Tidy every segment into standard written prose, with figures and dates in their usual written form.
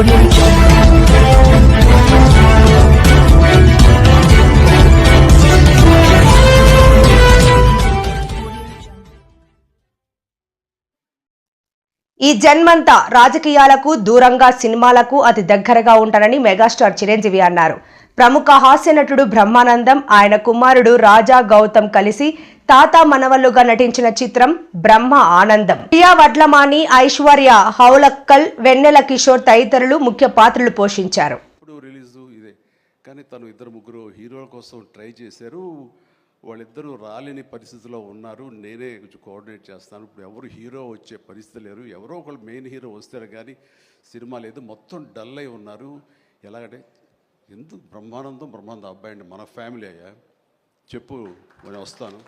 ఈ జన్మంతా రాజకీయాలకు దూరంగా సినిమాలకు అతి దగ్గరగా ఉంటానని మెగాస్టార్ చిరంజీవి అన్నారు. ప్రముఖ హాస్య నటుడు బ్రహ్మానందం, ఆయన కుమారుడు రాజా గౌతమ్ కలిసి తాత మనవళ్లుగా నటించిన చిత్రం బ్రహ్మ ఆనందం. ప్రియా వడ్లమాని, ఐశ్వర్య హౌలక్కల్, వెన్నెల కిషోర్ తదితరులు ముఖ్య పాత్రలు పోషించారు. కానీ తను ఇద్దరు ముగ్గురు హీరోల కోసం ట్రై చేశారు. వాళ్ళిద్దరూ రాలేని పరిస్థితిలో ఉన్నారు. నేనే కొంచెం కోఆర్డినేట్ చేస్తాను. ఇప్పుడు ఎవరు హీరో వచ్చే పరిస్థితి లేరు. ఎవరో ఒకళ్ళు మెయిన్ హీరో వస్తారు కానీ సినిమా లేదు. మొత్తం డల్ అయి ఉన్నారు. ఎలాగంటే ఎందుకు బ్రహ్మానందం అబ్బాయి అండి, మన ఫ్యామిలీ అయ్యా, చెప్పు నేను వస్తాను.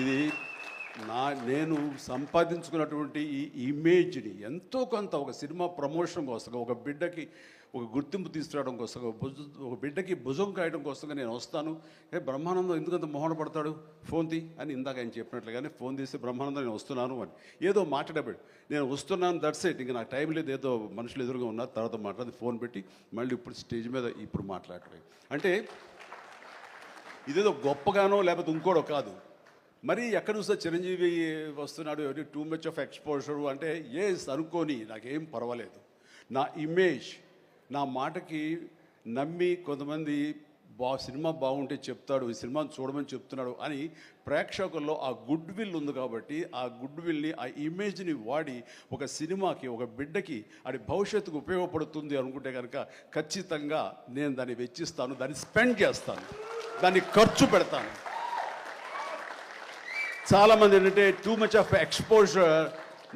ఇది నేను సంపాదించుకున్నటువంటి ఈ ఇమేజ్ని ఎంతో కొంత ఒక సినిమా ప్రమోషన్ కోసం, ఒక బిడ్డకి ఒక గుర్తింపు తీసుకురావడం కోసం, ఒక బిడ్డకి భుజం కాయడం కోసంగా నేను వస్తాను. బ్రహ్మానందం ఎందుకంత మొహన పడతాడు, ఫోన్ తీ అని ఇందాక ఆయన చెప్పినట్లుగానే ఫోన్ తీసి బ్రహ్మానందం నేను వస్తున్నాను అని ఏదో మాట్లాడబడి నేను వస్తున్నాను, దట్స్ ఇట్, ఇంకా నాకు టైం లేదు, ఏదో మనుషులు ఎదురుగా ఉన్నారు, తర్వాత మాట్లాడి ఫోన్ పెట్టి మళ్ళీ ఇప్పుడు స్టేజ్ మీద ఇప్పుడు మాట్లాడటం అంటే ఇదేదో గొప్పగానో లేకపోతే ఇంకోడో కాదు. మరి ఎక్కడ చూస్తే చిరంజీవి వస్తున్నాడు, టూ మచ్ ఆఫ్ ఎక్స్పోజర్ అంటే అనుకోని నాకేం పర్వాలేదు. నా ఇమేజ్, నా మాటకి నమ్మి కొంతమంది సినిమా బాగుంటే చెప్తాడు, ఈ సినిమాను చూడమని చెప్తున్నాడు అని ప్రేక్షకుల్లో ఆ గుడ్ విల్ ఉంది. కాబట్టి ఆ గుడ్ విల్ని, ఆ ఇమేజ్ని వాడి ఒక సినిమాకి, ఒక బిడ్డకి అది భవిష్యత్తుకు ఉపయోగపడుతుంది అనుకుంటే కనుక ఖచ్చితంగా నేను దాన్ని వెచ్చిస్తాను, దాన్ని స్పెండ్ చేస్తాను, దాన్ని ఖర్చు పెడతాను. చాలామంది ఏంటంటే టూ మచ్ ఆఫ్ ఎక్స్పోజర్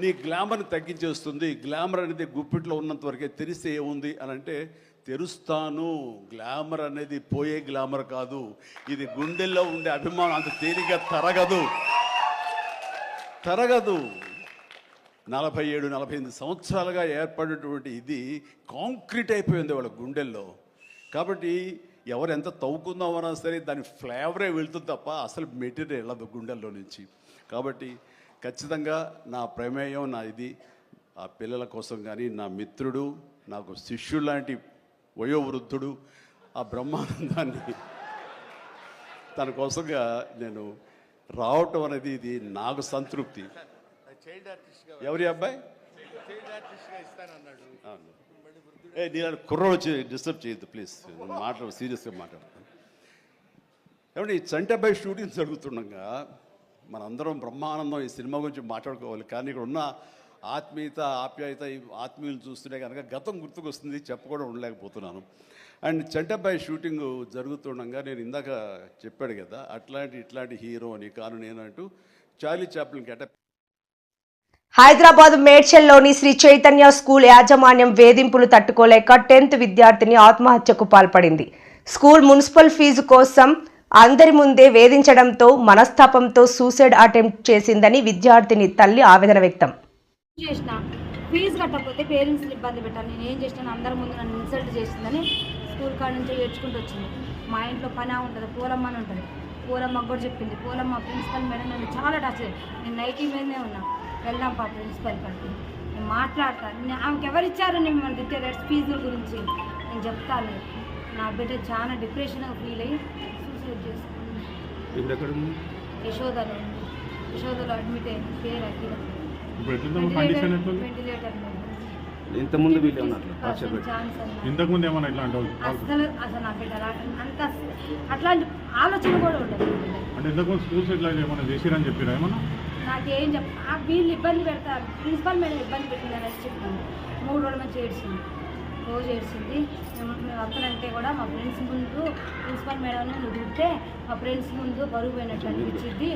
నీ గ్లామర్ని తగ్గించేస్తుంది. గ్లామర్ అనేది గుప్పిట్లో ఉన్నంత వరకే, తెలిస్తే ఏముంది అని అంటే తెరుస్తాను. గ్లామర్ అనేది పోయే గ్లామర్ కాదు, ఇది గుండెల్లో ఉండే అభిమానం అంత తేలిగ్గా తరగదు. 47-48 సంవత్సరాలుగా ఏర్పడినటువంటి ఇది కాంక్రీట్ అయిపోయింది వాళ్ళ గుండెల్లో. కాబట్టి ఎవరు ఎంత తవ్వుకుందామన్నా సరే దాని ఫ్లేవరే వెళ్తుంది తప్ప అసలు మెటీరియల్ వెళ్ళదు గుండెల్లో నుంచి. కాబట్టి ఖచ్చితంగా నా ప్రమేయం, నా ఇది ఆ పిల్లల కోసం కానీ, నా మిత్రుడు, నాకు శిష్యుడు లాంటి వయోవృద్ధుడు ఆ బ్రహ్మానందాన్ని తన కోసంగా నేను రావటం అనేది ఇది నాకు సంతృప్తి. ఎవరి అబ్బాయి నేను కుర్ర వచ్చి డిస్టర్బ్ చేయొద్దు ప్లీజ్, సీరియస్గా మాట్లాడతాను. ఏమంటే ఈ చంటబ్బాయి షూటింగ్ జరుగుతుండగా మనందరం బ్రహ్మానందం ఈ సినిమా గురించి మాట్లాడుకోవాలి. కానీ ఇక్కడ ఉన్న ఆత్మీయత, ఆప్యాయత, ఈ ఆత్మీయులు చూస్తుంటే కనుక గతం గుర్తుకొస్తుంది, చెప్పకుండా ఉండలేకపోతున్నాను. అండ్ చంటబ్బాయి షూటింగ్ జరుగుతుండగా నేను ఇందాక చెప్పాడు కదా ఇట్లాంటి హీరో అని కాను నేనంటూ చార్లీ చాప్లిన్ గెటప్. హైదరాబాద్ మేడ్చల్లోని శ్రీ చైతన్య స్కూల్ యాజమాన్యం వేధింపులు తట్టుకోలేక 10th విద్యార్థిని ఆత్మహత్యకు పాల్పడింది. స్కూల్ మున్సిపల్ ఫీజు కోసం అందరి ముందే వేధించడంతో మనస్తాపంతో సూసైడ్ అటెంప్ట్ చేసిందని విద్యార్థిని తల్లి ఆవేదన వ్యక్తం చేసిన. ఫీజు కట్టకపోతే పేరెంట్స్ని ఇబ్బంది పెట్టాను, నేను ఏం చేసినాను, అందరి ముందు నన్ను ఇన్సల్ట్ చేసిందని స్కూల్ కాడ నుంచి ఏడ్చుకుంటూ వచ్చింది. మా ఇంట్లో పని ఉంటుంది, పూలమ్మ అని ఉంటుంది, పూలమ్మకు కూడా చెప్పింది. పూలమ్మ ప్రిన్సిపల్ మేడం నన్ను చాలా టచ్, నేను నైటీ మీదనే ఉన్నా, వెళ్దాం పా ప్రిన్సిపల్ కాడికి, నేను మాట్లాడతాను, ఆమెకు ఎవరిచ్చారు నేను మన దిట్టే ఫీజుల గురించి నేను చెప్తాను. నా బిడ్డ చాలా డిప్రెషన్గా ఫీల్ అయ్యి సూసైడ్ చేసుకున్నాను. యశోదలో అడ్మిట్ అయింది, పేరు అఖిల. వెంటిలేటర్ ఇంతకుముందు అసలు నా బిడ్డ అంత అట్లాంటి ఆలోచన కూడా ఉండదు. నాకేం వీళ్ళు ఇబ్బంది పెడతారు, ప్రిన్సిపల్ మేడం ఇబ్బంది పెట్టిందని చెప్తాను. 3 రోజుల నుంచి ఏడ్చింది, రోజు ఏడ్చింది. మేము అక్కడంటే కూడా మా ఫ్రెండ్స్ ముందు ప్రిన్సిపల్ మేడం నువ్వు తింటే మా ఫ్రెండ్స్ ముందు బరువు పోయినట్లు అనిపించింది,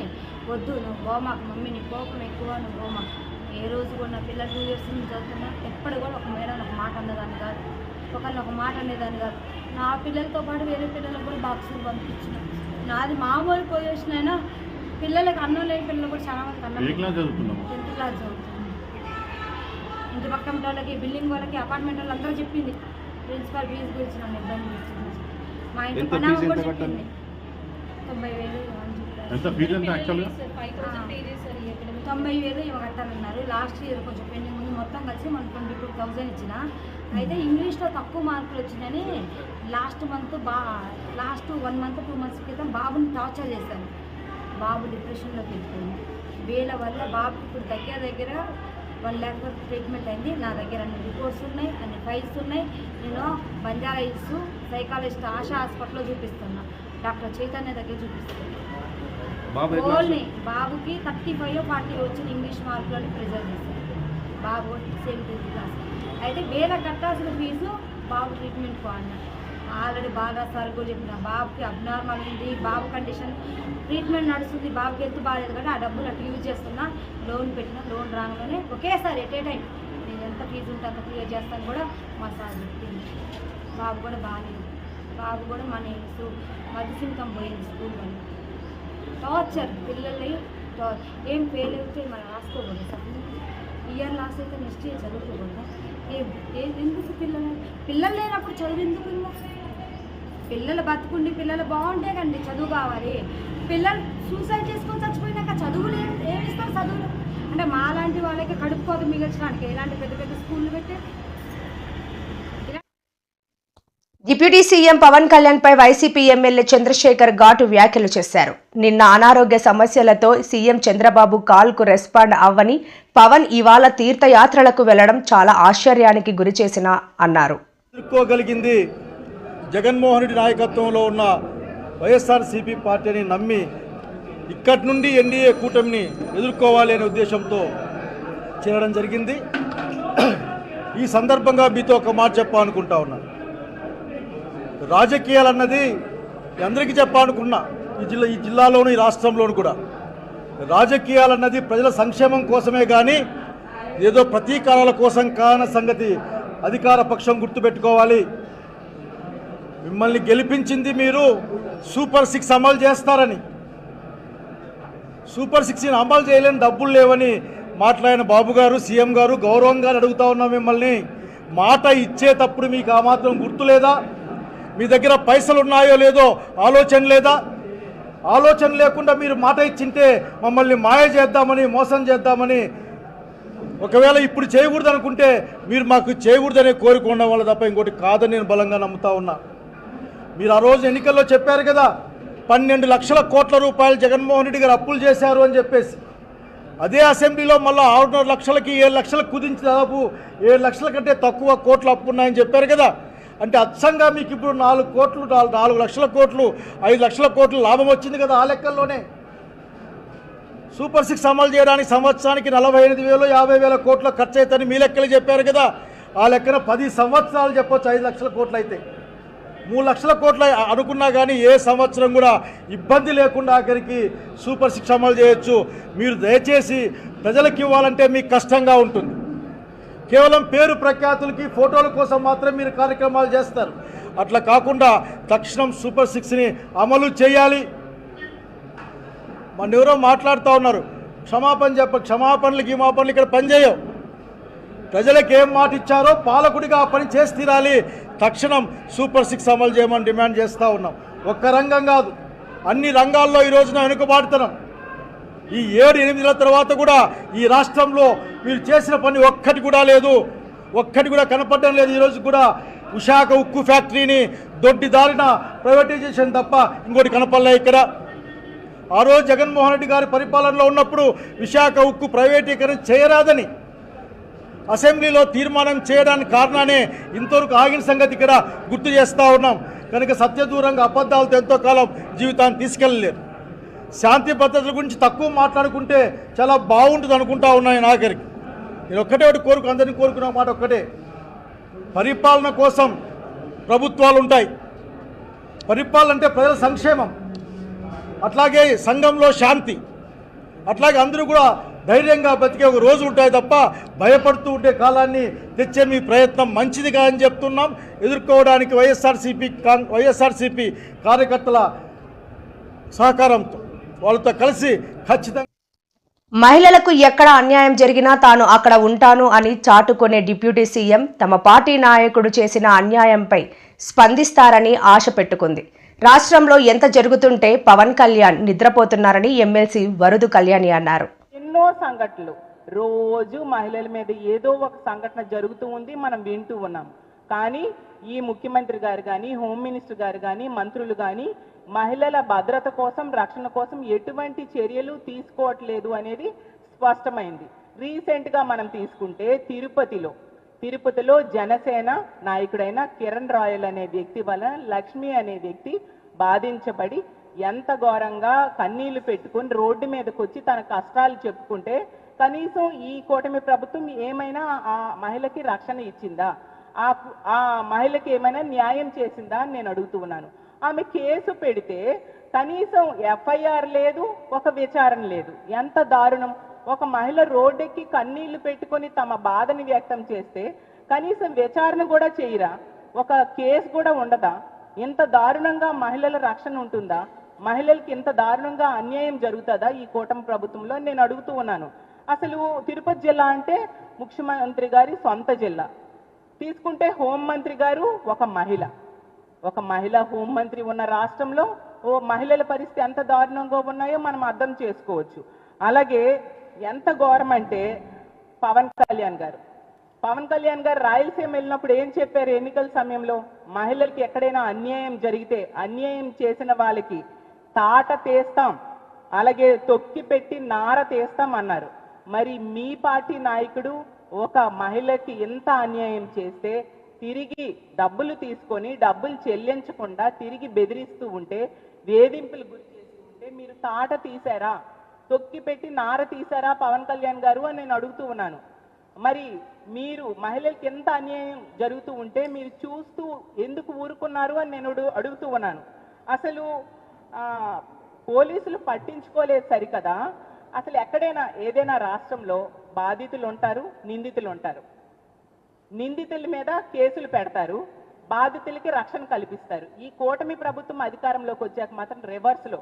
వద్దు నువ్వు పోమాకు మమ్మీ, నీ కోపం ఎక్కువ, నువ్వు పోమాకు. ఏ రోజు కూడా నా పిల్లలు 2 years నుంచి చదువుతున్నా ఎప్పుడు కూడా ఒక మేడం ఒక మాట అన్నదాన్ని కాదు, ఒకరిని ఒక మాట అనేదాన్ని కాదు. నా పిల్లలతో పాటు వేరే పిల్లలకు కూడా బాక్సులు పంపించిన. నాది మామూలు పొజిషన్ అయినా పిల్లలకి అన్నం లేని పిల్లలు కూడా చాలా మంది అన్నం. 10th క్లాస్ చదువుతున్నాను. ఇంటి పక్కన వాళ్ళకి, బిల్డింగ్ వాళ్ళకి, అపార్ట్మెంట్ వాళ్ళు అందరూ చెప్పింది ప్రిన్సిపల్ ఫీజు గురించి నన్ను ఇబ్బంది చేస్తుంది. మా ఇంటి పని కూడా చెప్పింది 90,000 అని చెప్పారు. 90,000 ఏమో కట్టాలన్నారు. లాస్ట్ ఇయర్ కొంచెం పెండింగ్ ఉంది, మొత్తం కలిసి మనం 22,000 ఇచ్చిన. అయితే ఇంగ్లీష్లో తక్కువ మార్కులు వచ్చినాయని లాస్ట్ 1 మంత్ 2 మంత్స్ క్రితం బాబుని టార్చర్ చేశాను. బాబు డిప్రెషన్లోకి వెళ్ళిపోయింది. వీళ్ళ వల్ల బాబు ఇప్పుడు దగ్గర 1 lakh వరకు ట్రీట్మెంట్ అయింది. నా దగ్గర అన్ని రిపోర్ట్స్ ఉన్నాయి, అన్ని ఫైల్స్ ఉన్నాయి. నేను బంజారా హిల్స్ సైకాలజిస్ట్ ఆశా హాస్పిటల్లో చూపిస్తున్నా, డాక్టర్ చైతన్య దగ్గర చూపిస్తున్నా. ఓన్లీ బాబుకి 35 40 వచ్చిన ఇంగ్లీష్ మార్కులని ప్రిజర్వ్ చేశారు. బాబు 7th క్లాస్. అయితే వేల కట్టాల్సిన ఫీజు బాబు ట్రీట్మెంట్ అన్న ఆల్రెడీ బాగా సార్ కూడా చెప్పిన, బాబుకి అబ్నార్మల్ ఉంది, బాబు కండిషన్ ట్రీట్మెంట్ నడుస్తుంది, బాబుకి హెల్త్ బాగాలేదు కానీ ఆ డబ్బులు అట్లా యూజ్ చేస్తున్నా. లోన్ పెట్టిన, లోన్ రాగానే ఒకేసారి ఎట్ ఏ టైం నేను ఎంత ఫీజు ఉంటే అంత క్లియర్ చేస్తాను కూడా మా సార్ చెప్పింది. బాబు కూడా బాగాలేదు. బాబు కూడా మన మధ్య ఇన్కమ్ పోయింది. స్కూల్ వల్ల టార్చర్, పిల్లల్ని ఏం ఫెయిల్ అయితే మనం రాసుకోకూడదు. సార్ ఇయర్ లాస్ అయితే నెక్స్ట్ ఇయర్ చదువుకోకూడదు. ఎందుకు పిల్లలు లేనప్పుడు చదువు ఎందుకు? పిల్లలు బతుకుండి పిల్లలు బాగుంటే కండి చదువు కావాలి. పిల్లలు సూసైడ్ చేసుకొని చచ్చిపోయినాక చదువులు ఏమిస్తారు? చదువులు అంటే మాలాంటి వాళ్ళకి కడుపుకోత మిగల్చడానికి ఇలాంటి పెద్ద పెద్ద స్కూళ్ళు పెట్టే. డిప్యూటీ సీఎం పవన్ కళ్యాణ్ పై వైసీపీ ఎమ్మెల్యే చంద్రశేఖర్ ఘాటు వ్యాఖ్యలు చేశారు. నిన్న అనారోగ్య సమస్యలతో సీఎం చంద్రబాబు కాల్కు రెస్పాండ్ అవ్వని పవన్ ఇవాళ తీర్థయాత్రలకు వెళ్లడం చాలా ఆశ్చర్యానికి గురి చేసిన అన్నారు. ఎదుర్కోగలిగింది జగన్మోహన్ రెడ్డి నాయకత్వంలో ఉన్న వైఎస్ఆర్సీపీ పార్టీని నమ్మి ఇక్కడి నుండి ఎన్డీఏ కూటమిని ఎదుర్కోవాలి అనే ఉద్దేశంతో చేరడం జరిగింది. ఈ సందర్భంగా మీతో ఒక మాట చెప్పాలనుకుంటా ఉన్నాను. రాజకీయాలన్నది అందరికీ చెప్పాలనుకున్నా, ఈ జిల్లాలోను ఈ రాష్ట్రంలోను కూడా రాజకీయాలన్నది ప్రజల సంక్షేమం కోసమే కానీ ఏదో ప్రతీకారాల కోసం కాన సంగతి అధికార పక్షం గుర్తుపెట్టుకోవాలి. మిమ్మల్ని గెలిపించింది మీరు సూపర్ 6 అమలు చేస్తారని, సూపర్ 6 అమలు చేయలేని డబ్బులు లేవని మాట్లాడిన బాబు గారు, సీఎం గారు గౌరవంగా అడుగుతా ఉన్నాం మిమ్మల్ని. మాట ఇచ్చేటప్పుడు మీకు ఆ మాత్రం గుర్తు లేదా? మీ దగ్గర పైసలు ఉన్నాయో లేదో ఆలోచన లేదా? ఆలోచన లేకుండా మీరు మాట ఇచ్చింటే మమ్మల్ని మాయ చేద్దామని, మోసం చేద్దామని, ఒకవేళ ఇప్పుడు చేయకూడదు అనుకుంటే మీరు మాకు చేయకూడదనే కోరుకున్న వాళ్ళు తప్ప ఇంకోటి కాదని నేను బలంగా నమ్ముతా ఉన్నా. మీరు ఆ రోజు ఎన్నికల్లో చెప్పారు కదా, 12 లక్షల కోట్ల రూపాయలు జగన్మోహన్ రెడ్డి గారు అప్పులు చేశారు అని చెప్పేసి. అదే అసెంబ్లీలో మళ్ళీ 6.5 లక్షలకి 7 లక్షలకు కుదించి దాదాపు 7 లక్షల కంటే తక్కువ కోట్లు అప్పు ఉన్నాయని చెప్పారు కదా. అంటే అచ్చంగా మీకు ఇప్పుడు 4 లక్షల కోట్లు 5 లక్షల కోట్లు లాభం వచ్చింది కదా ఆ లెక్కల్లోనే. సూపర్ 6 అమలు చేయడానికి సంవత్సరానికి 48,000 50,000 కోట్ల ఖర్చు అవుతుందని మీ లెక్కలు చెప్పారు కదా. ఆ లెక్కన 10 సంవత్సరాలు చెప్పొచ్చు 5 లక్షల కోట్లు అయితే. 3 లక్షల కోట్ల అనుకున్నా కానీ ఏ సంవత్సరం కూడా ఇబ్బంది లేకుండా ఆఖరికి సూపర్ 6 అమలు చేయొచ్చు. మీరు దయచేసి ప్రజలకు ఇవ్వాలంటే మీకు కష్టంగా ఉంటుంది. కేవలం పేరు ప్రఖ్యాతులకి ఫోటోల కోసం మాత్రం మీరు కార్యక్రమాలు చేస్తారు. అట్లా కాకుండా తక్షణం సూపర్ 6ని అమలు చేయాలి. మన ఎవరో మాట్లాడుతూ ఉన్నారు, క్షమాపణలు గిమాపణలు ఇక్కడ పనిచేయవు. ప్రజలకు ఏం మాట ఇచ్చారో పాలకుడిగా ఆ పని చేసి తీరాలి. తక్షణం సూపర్ 6 అమలు చేయమని డిమాండ్ చేస్తూ ఉన్నాం. ఒక్క రంగం కాదు, అన్ని రంగాల్లో ఈ రోజున వెనుకబాటుతున్నాం. ఈ 7-8 నెలల తర్వాత కూడా ఈ రాష్ట్రంలో మీరు చేసిన పని ఒక్కటి కూడా లేదు, ఒక్కటి కూడా కనపడడం లేదు. ఈరోజు కూడా విశాఖ ఉక్కు ఫ్యాక్టరీని దొడ్డిదారిన ప్రైవేటైజేషన్ తప్ప ఇంకోటి కనపడలే ఇక్కడ. ఆ రోజు జగన్మోహన్ రెడ్డి గారి పరిపాలనలో ఉన్నప్పుడు విశాఖ ఉక్కు ప్రైవేటీకరణ చేయరాదని అసెంబ్లీలో తీర్మానం చేయడానికి కారణానే ఇంతవరకు ఆగిన సంగతి ఇక్కడ గుర్తు చేస్తూ ఉన్నాం. కనుక సత్యదూరంగా అబద్ధాలతో ఎంతో కాలం జీవితాన్ని తీసుకెళ్ళలేరు. శాంతి భద్రతల గురించి తక్కువ మాట్లాడుకుంటే చాలా బాగుంటుంది అనుకుంటా ఉన్నాయి. నాగరికి నేను ఒక్కటే అందరినీ కోరుకున్న మాట ఒక్కటే, పరిపాలన కోసం ప్రభుత్వాలు ఉంటాయి. పరిపాలన అంటే ప్రజల సంక్షేమం, అట్లాగే సంఘంలో శాంతి, అట్లాగే అందరూ కూడా ధైర్యంగా బతికే ఒక రోజు ఉంటాయి తప్ప భయపడుతూ ఉండే కాలాన్ని తెచ్చే మీ ప్రయత్నం మంచిది కాదని చెప్తున్నాం. ఎదుర్కోవడానికి వైఎస్ఆర్సీపీ కార్యకర్తల సహకారంతో వాళ్ళతో కలిసి ఖచ్చితంగా మహిళలకు ఎక్కడ అన్యాయం జరిగినా తాను అక్కడ ఉంటాను అని చాటుకునే డిప్యూటీ సీఎం తమ పార్టీ నాయకుడు చేసిన అన్యాయంపై స్పందిస్తారని ఆశ పెట్టుకుంది. రాష్ట్రంలో ఎంత జరుగుతుంటే పవన్ కళ్యాణ్ నిద్రపోతున్నారని ఎమ్మెల్సీ వరుదు కళ్యాణి అన్నారు. ఎన్నో సంఘటనలు రోజు మహిళల మీద ఏదో ఒక సంఘటన జరుగుతూ ఉంది, మనం వింటూ ఉన్నాం. కానీ ఈ ముఖ్యమంత్రి గారు కానీ, హోమ్ మినిస్టర్ గారు కానీ, మంత్రులు కానీ మహిళల భద్రత కోసం, రక్షణ కోసం ఎటువంటి చర్యలు తీసుకోవట్లేదు అనేది స్పష్టమైంది. రీసెంట్గా మనం తీసుకుంటే తిరుపతిలో జనసేన నాయకుడైన కిరణ్ రాయల్ అనే వ్యక్తి వలన లక్ష్మి అనే వ్యక్తి బాధించబడి ఎంత ఘోరంగా కన్నీళ్లు పెట్టుకుని రోడ్డు మీదకి వచ్చి తన కష్టాలు చెప్పుకుంటే కనీసం ఈ కూటమి ప్రభుత్వం ఏమైనా ఆ మహిళకి రక్షణ ఇచ్చిందా, ఆ మహిళకి ఏమైనా న్యాయం చేసిందా అని నేను అడుగుతూ ఉన్నాను. ఆమె కేసు పెడితే కనీసం ఎఫ్ఐఆర్ లేదు, ఒక విచారణ లేదు. ఎంత దారుణం! ఒక మహిళ రోడ్డెక్కి కన్నీళ్లు పెట్టుకొని తమ బాధని వ్యక్తం చేస్తే కనీసం విచారణ కూడా చేయరా? ఒక కేసు కూడా ఉండదా? ఇంత దారుణంగా మహిళల రక్షణ ఉంటుందా? మహిళలకి ఇంత దారుణంగా అన్యాయం జరుగుతుందా ఈ కూటమి ప్రభుత్వంలో? నేను అడుగుతూ ఉన్నాను. అసలు తిరుపతి జిల్లా అంటే ముఖ్యమంత్రి గారి సొంత జిల్లా. తీసుకుంటే హోంమంత్రి గారు ఒక మహిళ హోంమంత్రి ఉన్న రాష్ట్రంలో మహిళల పరిస్థితి ఎంత దారుణంగా ఉన్నాయో మనం అర్థం చేసుకోవచ్చు. అలాగే ఎంత ఘోరం అంటే పవన్ కళ్యాణ్ గారు రాయలసీమ వెళ్ళినప్పుడు ఏం చెప్పారు? ఎన్నికల సమయంలో మహిళలకి ఎక్కడైనా అన్యాయం జరిగితే అన్యాయం చేసిన వాళ్ళకి తాట తీస్తాం, అలాగే తొక్కి పెట్టి నార తీస్తాం అన్నారు. మరి మీ పార్టీ నాయకుడు ఒక మహిళకి ఎంత అన్యాయం చేస్తే తిరిగి డబ్బులు తీసుకొని డబ్బులు చెల్లించకుండా తిరిగి బెదిరిస్తూ ఉంటే, వేధింపులు గురి చేస్తూ ఉంటే మీరు తాట తీశారా, తొక్కి పెట్టి నార తీశారా పవన్ కళ్యాణ్ గారు అని నేను అడుగుతూ ఉన్నాను. మరి మీరు మహిళలకి ఎంత అన్యాయం జరుగుతూ ఉంటే మీరు చూస్తూ ఎందుకు ఊరుకున్నారు అని నేను అడుగుతూ ఉన్నాను. అసలు పోలీసులు పట్టించుకోలేదు సరికదా? అసలు ఎక్కడైనా ఏదైనా రాష్ట్రంలో బాధితులు ఉంటారు, నిందితులు ఉంటారు. నిందితుల మీద కేసులు పెడతారు, బాధితులకి రక్షణ కల్పిస్తారు. ఈ కూటమి ప్రభుత్వం అధికారంలోకి వచ్చాక మాత్రం రివర్స్లో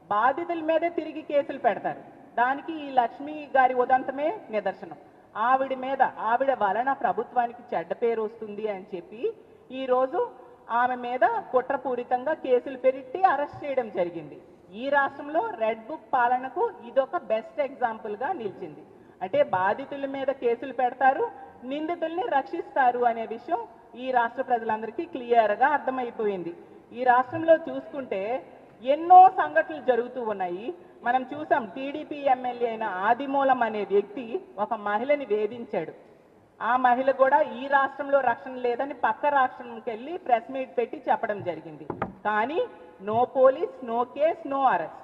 బాధితుల మీదే తిరిగి కేసులు పెడతారు. దానికి ఈ లక్ష్మి గారి ఉదంతమే నిదర్శనం. ఆవిడ వలన ప్రభుత్వానికి చెడ్డ పేరు వస్తుంది అని చెప్పి ఈరోజు ఆమె మీద కుట్రపూరితంగా కేసులు పెట్టి అరెస్ట్ చేయడం జరిగింది. ఈ రాష్ట్రంలో రెడ్ బుక్ పాలనకు ఇదొక బెస్ట్ ఎగ్జాంపుల్గా నిలిచింది. అంటే బాధితుల మీద కేసులు పెడతారు, నిందితుల్ని రక్షిస్తారు అనే విషయం ఈ రాష్ట్ర ప్రజలందరికీ క్లియర్గా అర్థమైపోయింది. ఈ రాష్ట్రంలో చూసుకుంటే ఎన్నో సంఘటనలు జరుగుతూ ఉన్నాయి. మనం చూసాం, టీడీపీ ఎమ్మెల్యే అయిన ఆదిమూలం అనే వ్యక్తి ఒక మహిళని వేధించాడు. ఆ మహిళ కూడా ఈ రాష్ట్రంలో రక్షణ లేదని పక్క రాష్ట్రంకి వెళ్ళి ప్రెస్ మీట్ పెట్టి చెప్పడం జరిగింది. కానీ no police, no case, no arrest.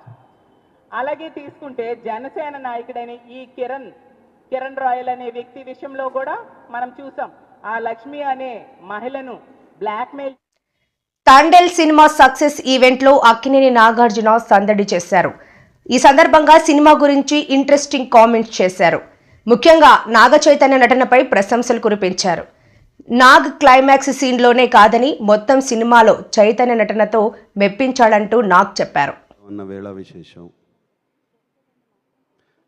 అలాగే తీసుకుంటే జనసేన నాయకుడైన ఈ కిరణ్ రాయల్ అనే వ్యక్తి విషయంలో కూడా మనం చూసాం, ఆ లక్ష్మి అనే మహిళను blackmail. Thandel cinema success event లో అక్కినేని నాగార్జున సందడి చేశారు. ఈ సందర్భంగా సినిమా గురించి ఇంట్రెస్టింగ్ కామెంట్స్ చేశారు. ముఖ్యంగా నాగ చైతన్య నటనపై ప్రశంసలు కురిపించారు. నాగ్ క్లైమాక్స్ సీన్లోనే కాదని మొత్తం సినిమాలో చైతన్య నటనతో మెప్పించాడంటూ నాగ్ చెప్పారు. ఉన్న వేళ విశేషం,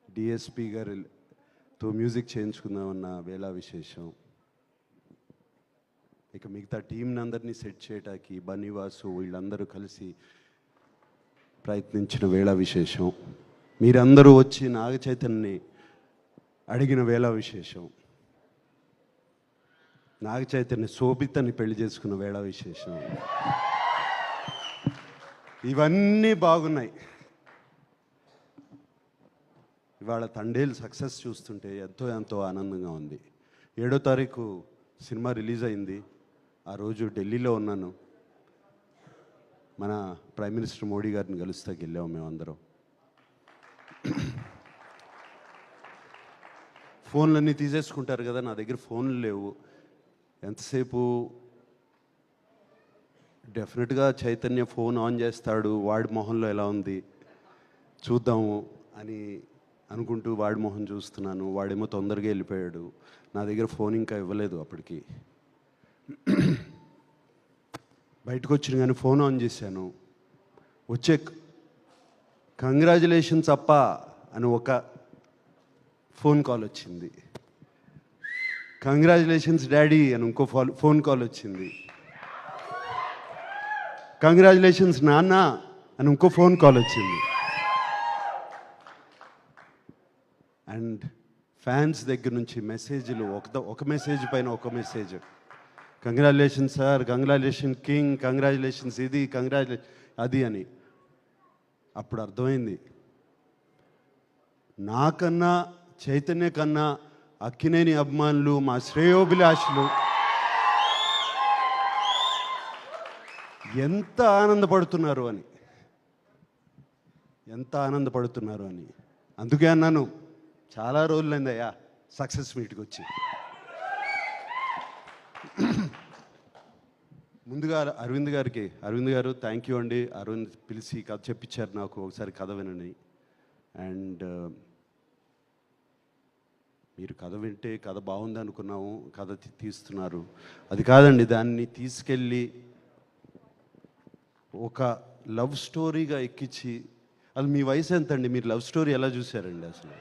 డిఎస్పి గారితో మ్యూజిక్ చేయించుకుందామన్న వేళ విశేషం, ఇక మిగతా టీంని అందరినీ సెట్ చేయడానికి బన్నీవాసు వీళ్ళందరూ కలిసి ప్రయత్నించిన వేళ విశేషం, మీరందరూ వచ్చి నాగ చైతన్యని అడిగిన వేళ విశేషం, నాగ చైతన్య శోభితని పెళ్లి చేసుకున్న వేళ విశేషం, ఇవన్నీ బాగున్నాయి. ఇవాళ తండేల్ సక్సెస్ చూస్తుంటే ఎంతో ఆనందంగా ఉంది. 7వ తారీఖు సినిమా రిలీజ్ అయింది. ఆ రోజు ఢిల్లీలో ఉన్నాను. మన ప్రైమ్ మినిస్టర్ మోడీ గారిని కలుస్తాకి వెళ్ళాము మేమందరం. ఫోన్లన్నీ తీసేసుకుంటారు కదా, నా దగ్గర ఫోన్లు లేవు. ఎంతసేపు డెఫినెట్గా చైతన్య ఫోన్ ఆన్ చేస్తాడు, వాడి మొహంలో ఎలా ఉంది చూద్దాము అని అనుకుంటూ వాడి మొహం చూస్తున్నాను. వాడేమో తొందరగా వెళ్ళిపోయాడు. నా దగ్గర ఫోన్ ఇంకా ఇవ్వలేదు అప్పటికి. బయటకు వచ్చిన కానీ ఫోన్ ఆన్ చేశాను. వచ్చే కంగ్రాచులేషన్స్ అప్ప అని ఒక ఫోన్ కాల్ వచ్చింది. కంగ్రాచులేషన్స్ డాడీ అని ఇంకో ఫోన్ కాల్ వచ్చింది. కంగ్రాచులేషన్స్ నాన్న అని ఇంకో ఫోన్ కాల్ వచ్చింది. అండ్ ఫ్యాన్స్ దగ్గర నుంచి మెసేజ్లు ఒక మెసేజ్ పైన ఒక message, congratulation sir, congratulation king, congratulations ఇది, కంగ్రాచులేషన్ అది అని. అప్పుడు అర్థమైంది, నాకన్నా చైతన్య కన్నా అక్కినేని అభిమానులు, మా శ్రేయోభిలాషులు ఎంత ఆనందపడుతున్నారు అని, ఎంత ఆనందపడుతున్నారు అని. అందుకే అన్నాను, చాలా రోజులైందయ్యా సక్సెస్ మీట్కి వచ్చి. ముందుగా అరవింద్ గారు థ్యాంక్ యూ అండి. అరవింద్ పిలిచి కథ చెప్పించారు నాకు, ఒకసారి కథ వినండి. అండ్ మీరు కథ వింటే కథ బాగుంది అనుకున్నాము, కథ తీస్తున్నారు. అది కాదండి, దాన్ని తీసుకెళ్ళి ఒక లవ్ స్టోరీగా ఎక్కించి, అది మీ వయసు ఎంత అండి, మీరు లవ్ స్టోరీ ఎలా చూశారండి అసలు?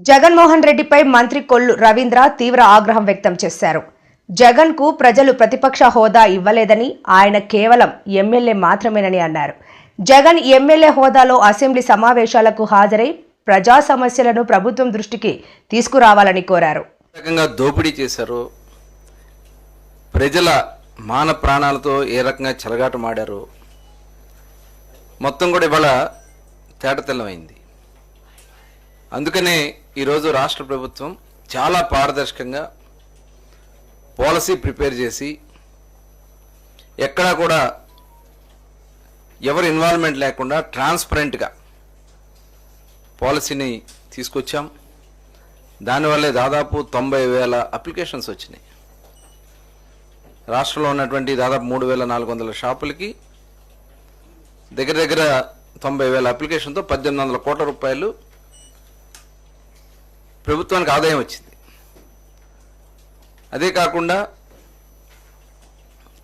జగన్మోహన్ రెడ్డిపై మంత్రి కొల్లు రవీంద్ర తీవ్ర ఆగ్రహం వ్యక్తం చేశారు. జగన్కు ప్రజలు ప్రతిపక్ష హోదా ఇవ్వలేదని, ఆయన కేవలం ఎమ్మెల్యే మాత్రమేనని అన్నారు. జగన్ ఎమ్మెల్యే హోదాలో అసెంబ్లీ సమావేశాలకు హాజరై ప్రజా సమస్యలను ప్రభుత్వం దృష్టికి తీసుకురావాలని కోరారు. రకంగా దోపిడీ చేశారు, ప్రజల మాన ప్రాణాలతో ఏ రకంగా చెలగాటమాడారు, మొత్తం కూడా ఇవాళ తేటతెల్లమైంది. అందుకనే ఈరోజు రాష్ట్ర ప్రభుత్వం చాలా పారదర్శకంగా పాలసీ ప్రిపేర్ చేసి, ఎక్కడా కూడా ఎవరి ఇన్వాల్వ్మెంట్ లేకుండా ట్రాన్స్పరెంట్గా పాలసీని తీసుకొచ్చాం. దానివల్లే దాదాపు 90,000 అప్లికేషన్స్ వచ్చినాయి. రాష్ట్రంలో ఉన్నటువంటి దాదాపు 3,400 షాపులకి దగ్గర 90,000 అప్లికేషన్తో 1,800 కోట్ల రూపాయలు ప్రభుత్వానికి ఆదాయం వచ్చింది. అదే కాకుండా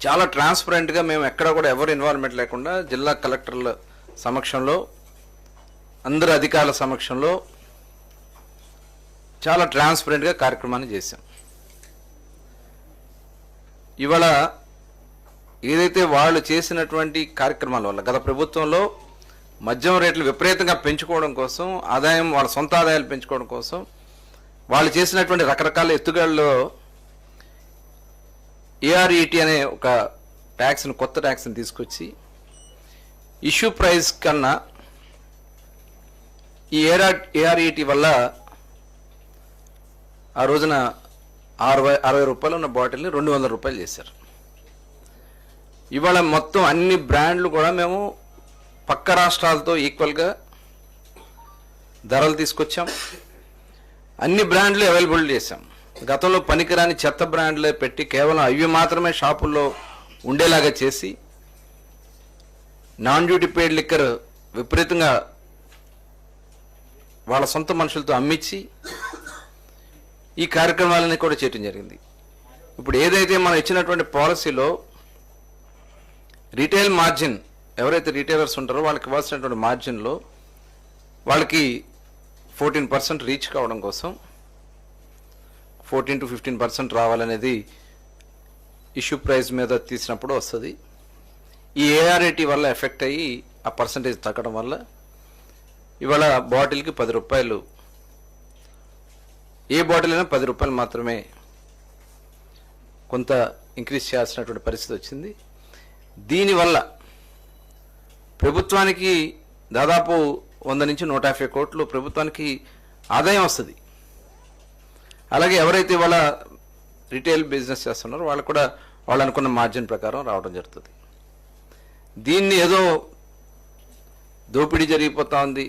చాలా ట్రాన్స్పరెంట్గా మేము ఎక్కడ కూడా ఎవరు ఇన్వాల్వ్మెంట్ లేకుండా జిల్లా కలెక్టర్ల సమక్షంలో, అందరు అధికారుల సమక్షంలో చాలా ట్రాన్స్పరెంట్గా కార్యక్రమాన్ని చేశాం. ఇవాళ ఏదైతే వాళ్ళు చేసినటువంటి కార్యక్రమాల వల్ల గత ప్రభుత్వంలో మద్యం రేట్లు విపరీతంగా పెంచుకోవడం కోసం, ఆదాయం వాళ్ళ సొంత ఆదాయాలు పెంచుకోవడం కోసం వాళ్ళు చేసినటువంటి రకరకాల ఎత్తుగడల్లో ఏఆర్ఈటీ అనే ఒక ట్యాక్స్ని, కొత్త ట్యాక్స్ని తీసుకొచ్చి ఇష్యూ ప్రైస్ కన్నా ఈ ఏఆర్ఈటీ వల్ల ఆ రోజున 60 రూపాయలు ఉన్న బాటిల్ని 200 రూపాయలు చేశారు. ఇవాళ మొత్తం అన్ని బ్రాండ్లు కూడా మేము పక్క రాష్ట్రాలతో ఈక్వల్గా ధరలు తీసుకొచ్చాం. అన్ని బ్రాండ్లు అవైలబుల్ చేశాం. గతంలో పనికిరాని చెత్త బ్రాండ్లే పెట్టి కేవలం అవి మాత్రమే షాపుల్లో ఉండేలాగా చేసి, నాన్ డ్యూటీ పెయిడ్ లిక్కర్ విపరీతంగా వాళ్ళ సొంత మనుషులతో అమ్మించి ఈ కార్యక్రమాలని కూడా చేయటం జరిగింది. ఇప్పుడు ఏదైతే మనం ఇచ్చినటువంటి పాలసీలో రీటైల్ మార్జిన్, ఎవరైతే రీటైలర్స్ ఉంటారో వాళ్ళకి ఇవ్వాల్సినటువంటి మార్జిన్లో వాళ్ళకి 14% రీచ్ కావడం కోసం 14 to 15% రావాలనేది ఇష్యూ ప్రైస్ మీద తీసినప్పుడు వస్తుంది. ఈ ఏఆర్ఐటీ వల్ల ఎఫెక్ట్ అయ్యి ఆ పర్సంటేజ్ తగ్గడం వల్ల ఇవాళ బాటిల్కి 10 రూపాయలు, ఏ బాటిల్ అయినా 10 రూపాయలు మాత్రమే కొంత ఇంక్రీజ్ చేయాల్సినటువంటి పరిస్థితి వచ్చింది. దీనివల్ల ప్రభుత్వానికి దాదాపు 100 నుంచి 150 కోట్లు ప్రభుత్వానికి ఆదాయం వస్తుంది. అలాగే ఎవరైతే వాళ్ళ రిటైల్ బిజినెస్ చేస్తున్నారో వాళ్ళు కూడా వాళ్ళు అనుకున్న మార్జిన్ ప్రకారం రావడం జరుగుతుంది. దీన్ని ఏదో దోపిడీ జరిగిపోతా ఉంది,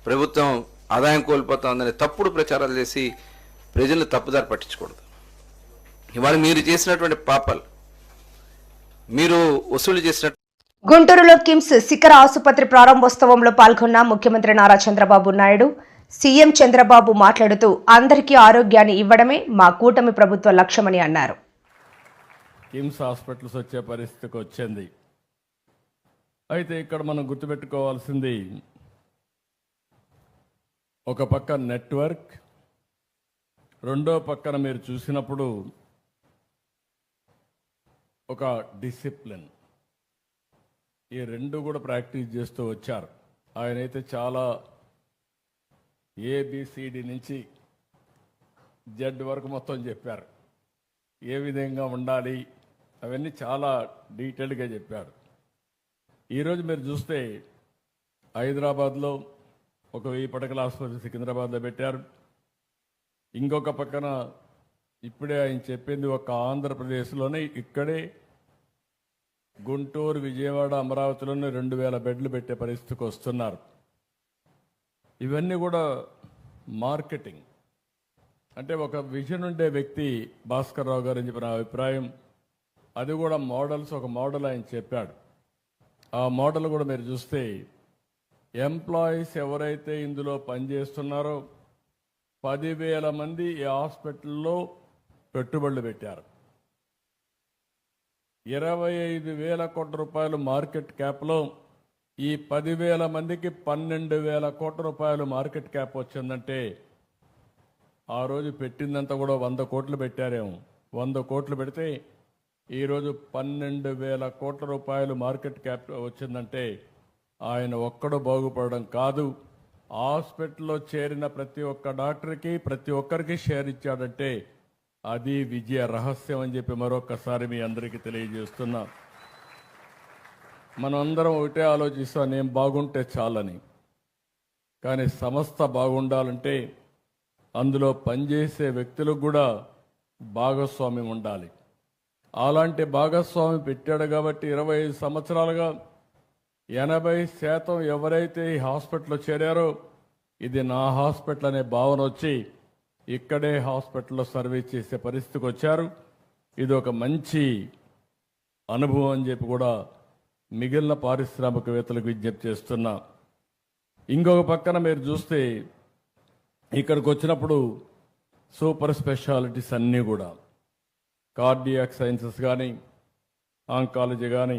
ప్రభుత్వం ఆదాయం కోల్పోతా ఉందని తప్పుడు ప్రచారాలు చేసి ప్రజలను తప్పుదారి పట్టించకూడదు. ఇవాళ మీరు చేసినటువంటి పాపాలు, మీరు వసూలు చేసిన గుంటూరులో కిమ్స్ శిఖర ఆసుపత్రి ప్రారంభోత్సవంలో పాల్గొన్న ముఖ్యమంత్రి నారా చంద్రబాబు నాయుడు, సీఎం చంద్రబాబు మాట్లాడుతూ అందరికీ ఆరోగ్యాన్ని ఇవ్వడమే మా కూటమి ప్రభుత్వ లక్ష్యమని అన్నారు. కిమ్స్ హాస్పిటల్స్ వచ్చే పరిస్థితికి వచ్చింది. అయితే ఇక్కడ మనం గుర్తుపెట్టుకోవాల్సింది, ఒక పక్క నెట్వర్క్, రెండో పక్కన మీరు చూసినప్పుడు ఒక డిసిప్లిన్, ఈ రెండు కూడా ప్రాక్టీస్ చేస్తూ వచ్చారు. ఆయనైతే చాలా ఏబిసిడి నుంచి జెడ్ వరకు మొత్తం చెప్పారు. ఏ విధంగా ఉండాలి అవన్నీ చాలా డీటెయిల్డ్గా చెప్పారు. ఈరోజు మీరు చూస్తే హైదరాబాద్లో ఒక 1000 పడకల ఆసుపత్రి సికింద్రాబాద్లో పెట్టారు. ఇంకొక పక్కన ఇప్పుడే ఆయన చెప్పింది ఒక ఆంధ్రప్రదేశ్లోనే ఇక్కడే గుంటూరు, విజయవాడ, అమరావతిలోనే 2000 బెడ్లు పెట్టే పరిస్థితికి వస్తున్నారు. ఇవన్నీ కూడా మార్కెటింగ్. అంటే ఒక విజన్ ఉండే వ్యక్తి భాస్కర్ రావు గారు అని చెప్పిన అభిప్రాయం. అది కూడా మోడల్స్, ఒక మోడల్ ఆయన చెప్పాడు. ఆ మోడల్ కూడా మీరు చూస్తే ఎంప్లాయీస్ ఎవరైతే ఇందులో పనిచేస్తున్నారో 10,000 మంది ఈ హాస్పిటల్లో పెట్టుబడులు పెట్టారు. 25,000 కోట్ల రూపాయలు మార్కెట్ క్యాప్లో ఈ 10,000 మందికి 12,000 కోట్ల రూపాయలు మార్కెట్ క్యాప్ వచ్చిందంటే ఆ రోజు పెట్టిందంతా కూడా 100 కోట్లు పెట్టారేమో. 100 కోట్లు పెడితే ఈరోజు 12,000 కోట్ల రూపాయలు మార్కెట్ క్యాప్ వచ్చిందంటే ఆయన ఒక్కడు బాగుపడడం కాదు, హాస్పిటల్లో చేరిన ప్రతి ఒక్క డాక్టర్కి, ప్రతి ఒక్కరికి షేర్ ఇచ్చాడంటే అది విజయ రహస్యం అని చెప్పి మరొకసారి మీ అందరికీ తెలియజేస్తున్నా. మనం అందరం ఒకటే ఆలోచిస్తాం, నేను బాగుంటే చాలని. కానీ సంస్థ బాగుండాలంటే అందులో పనిచేసే వ్యక్తులకు కూడా భాగస్వామ్యం ఉండాలి. అలాంటి భాగస్వామి పెట్టాడు కాబట్టి 25 సంవత్సరాలుగా 80% ఎవరైతే ఈ హాస్పిటల్లో చేరారో ఇది నా హాస్పిటల్ అనే భావన వచ్చి ఇక్కడే హాస్పిటల్లో సర్వీస్ చేసే పరిస్థితికి వచ్చారు. ఇది ఒక మంచి అనుభవం అని చెప్పి కూడా మిగిలిన పారిశ్రామికవేత్తలకు విజ్ఞప్తి చేస్తున్నా. ఇంకొక పక్కన మీరు చూస్తే ఇక్కడికి వచ్చినప్పుడు సూపర్ స్పెషాలిటీస్ అన్నీ కూడా కార్డియాక్ సైన్సెస్ కానీ, ఆంకాలజీ కానీ,